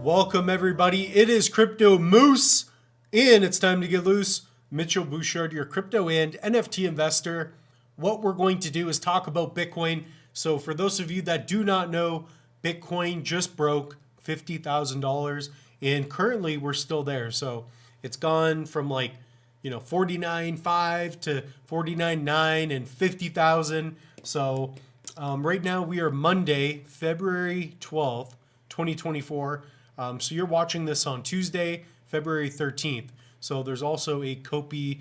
Welcome everybody. It is Crypto Moose and it's time to get loose. Mitchell Bouchard, your crypto and NFT investor. What we're going to do is talk about Bitcoin. So for those of you that do not know, Bitcoin just broke $50,000 and currently we're still there. So it's gone from like, 49.5 to 49.9 and 50,000. So right now we are Monday, February 12th, 2024. So you're watching this on Tuesday, February 13th. So there's also a Copi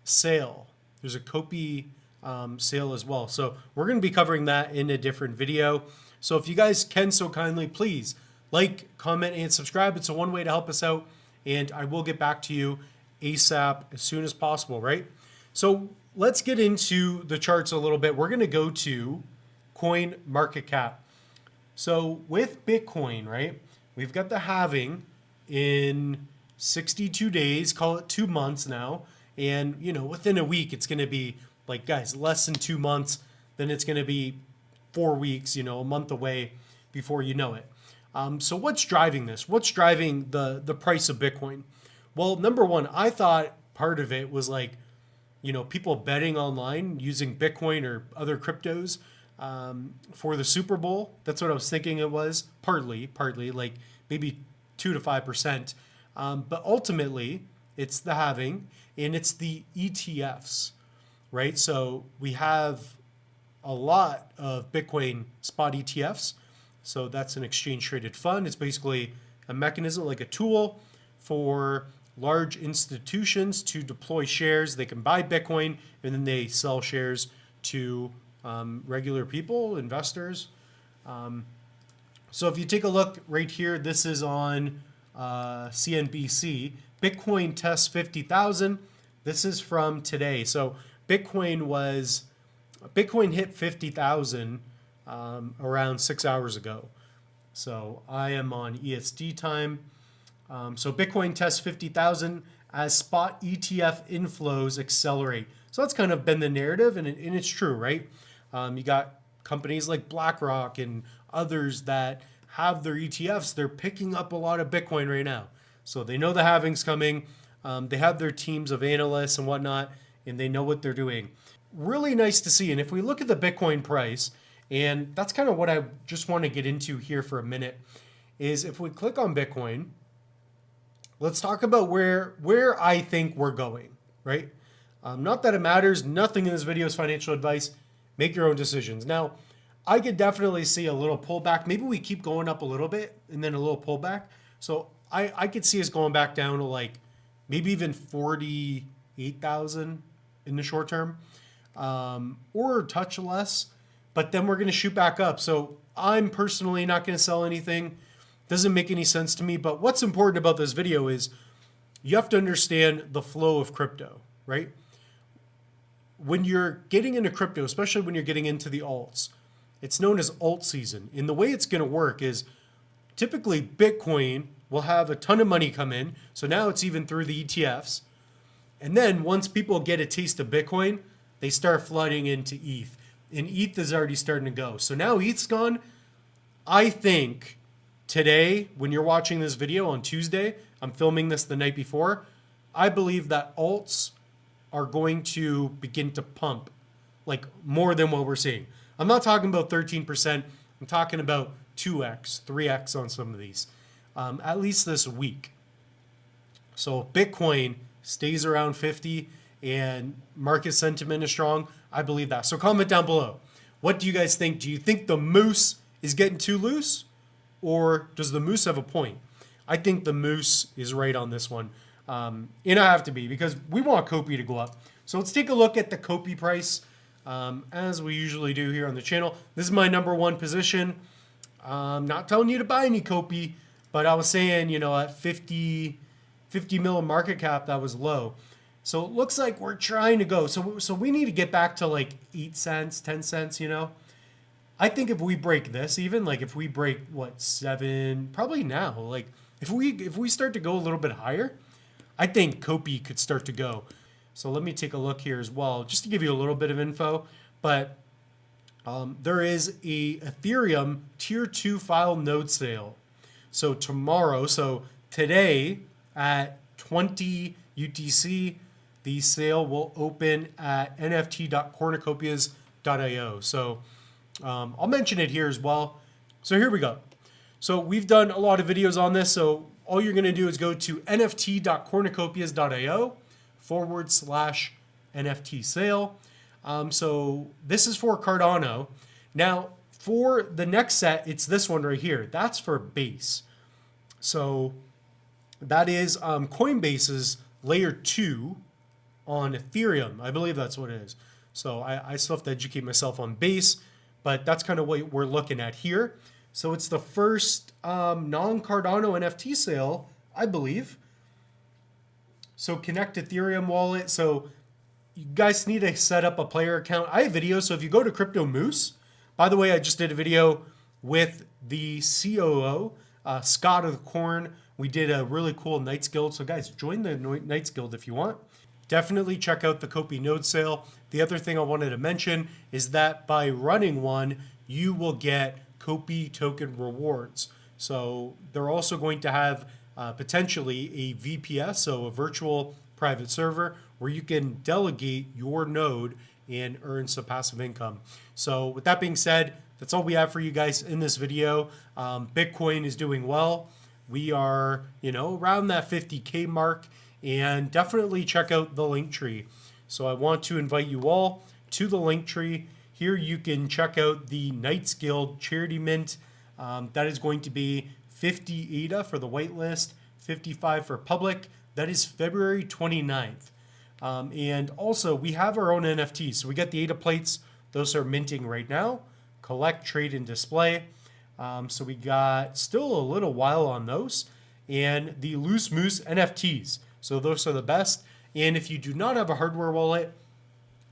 sale. There's a Copi sale as well. So we're going to be covering that in a different video. So if you guys can so kindly, please like, comment, and subscribe. It's a one way to help us out. And I will get back to you ASAP as soon as possible, right? So let's get into the charts a little bit. We're going to go to coin market cap. So with Bitcoin, right, we've got the halving in 62 days, call it 2 months now. And, within a week, it's going to be like, guys, less than 2 months. Then it's going to be 4 weeks, a month away before you know it. So what's driving this? What's driving the price of Bitcoin? Well, number one, I thought part of it was like, people betting online using Bitcoin or other cryptos for the Super Bowl. That's what I was thinking it was. Partly, like maybe 2 to 5%. But ultimately, it's the halving and it's the ETFs, right? So we have a lot of Bitcoin spot ETFs. So that's an exchange traded fund. It's basically a mechanism, like a tool for large institutions to deploy shares. They can buy Bitcoin and then they sell shares to regular people, investors. So if you take a look right here, this is on CNBC. Bitcoin tests 50,000. This is from today. So Bitcoin hit 50,000 around 6 hours ago. So I am on EST time. So Bitcoin tests 50,000 as spot ETF inflows accelerate. So that's kind of been the narrative, and it's true, right? You got companies like BlackRock and others that have their ETFs. They're picking up a lot of Bitcoin right now. So they know the halving's coming. They have their teams of analysts and whatnot, and they know what they're doing. Really nice to see. And if we look at the Bitcoin price, and that's kind of what I just want to get into here for a minute, is if we click on Bitcoin, let's talk about where I think we're going, right? Not that it matters. Nothing in this video is financial advice. Make your own decisions. Now, I could definitely see a little pullback. Maybe we keep going up a little bit and then a little pullback. So I could see us going back down to like maybe even 48,000 in the short term, or a touch less. But then we're going to shoot back up. So I'm personally not going to sell anything. Doesn't make any sense to me. But what's important about this video is you have to understand the flow of crypto, right? When you're getting into crypto, especially when you're getting into the alts, it's known as alt season. And the way it's going to work is typically Bitcoin will have a ton of money come in. So now it's even through the ETFs. And then once people get a taste of Bitcoin, they start flooding into ETH. And ETH is already starting to go. So now ETH's gone. I think today, when you're watching this video on Tuesday, I'm filming this the night before, I believe that alts are going to begin to pump like more than what we're seeing. I'm not talking about 13%. I'm talking about 2x, 3x on some of these, at least this week. So Bitcoin stays around 50 and market sentiment is strong. I believe that. So comment down below. What do you guys think? Do you think the moose is getting too loose, or does the moose have a point? I think the moose is right on this one. And I have to be, because we want Copi to go up. So let's take a look at the Copi price, as we usually do here on the channel. This is my number one position. Not telling you to buy any Copi, but I was saying, at 50 mil market cap, that was low. So it looks like we're trying to go. So we need to get back to like 8 cents, 10 cents, I think if we break this, even like if we break 7, probably now, like if we start to go a little bit higher, I think Copi could start to go. So let me take a look here as well, just to give you a little bit of info. But there is a Ethereum tier 2 file node sale. So tomorrow, so today at 20 UTC, the sale will open at nft.cornucopias.io. So I'll mention it here as well. So here we go. So we've done a lot of videos on this. So all you're going to do is go to nft.cornucopias.io/NFT sale. So this is for Cardano. Now for the next set, it's this one right here. That's for base. So that is Coinbase's layer 2 on Ethereum. I believe that's what it is. So I still have to educate myself on base, but that's kind of what we're looking at here. So it's the first non-Cardano NFT sale, I believe. So connect Ethereum wallet. So you guys need to set up a player account. I have videos. So if you go to Crypto Moose, by the way, I just did a video with the COO, Scott of the Corn. We did a really cool Knights Guild. So guys, join the Knights Guild if you want. Definitely check out the Copi node sale. The other thing I wanted to mention is that by running one, you will get Copi token rewards. So they're also going to have potentially a VPS, so a virtual private server, where you can delegate your node and earn some passive income. So with that being said, that's all we have for you guys in this video. Bitcoin is doing well. We are, around that 50K mark, and definitely check out the link tree. So I want to invite you all to the link tree. Here you can check out the Knights Guild charity mint. That is going to be 50 ADA for the whitelist, 55 for public. That is February 29th. And also we have our own NFTs. So we got the ADA plates. Those are minting right now. Collect, trade, and display. So we got still a little while on those. And the Loose Moose NFTs. So those are the best. And if you do not have a hardware wallet,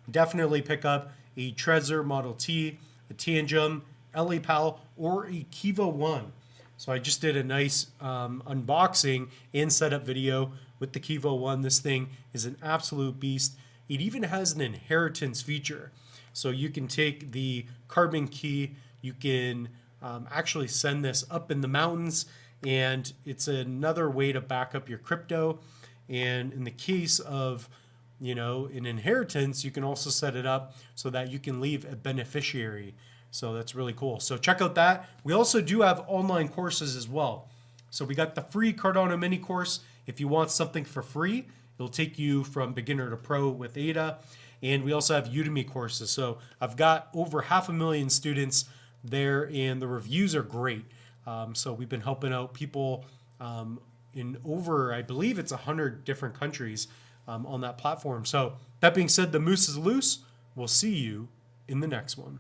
definitely pick up a Trezor Model T, a Tangem, LA Pal, or a Kiva One. So I just did a nice unboxing and setup video with the Kiva One. This thing is an absolute beast. It even has an inheritance feature. So you can take the carbon key, you can actually send this up in the mountains, and it's another way to back up your crypto. And in the case of an inheritance, you can also set it up so that you can leave a beneficiary. So that's really cool. So check out that. We also do have online courses as well. So we got the free Cardano mini course. If you want something for free, it'll take you from beginner to pro with ADA. And we also have Udemy courses. So I've got over 500,000 students there, and the reviews are great. So we've been helping out people in over, I believe it's 100 different countries on that platform. So that being said, the moose is loose. We'll see you in the next one.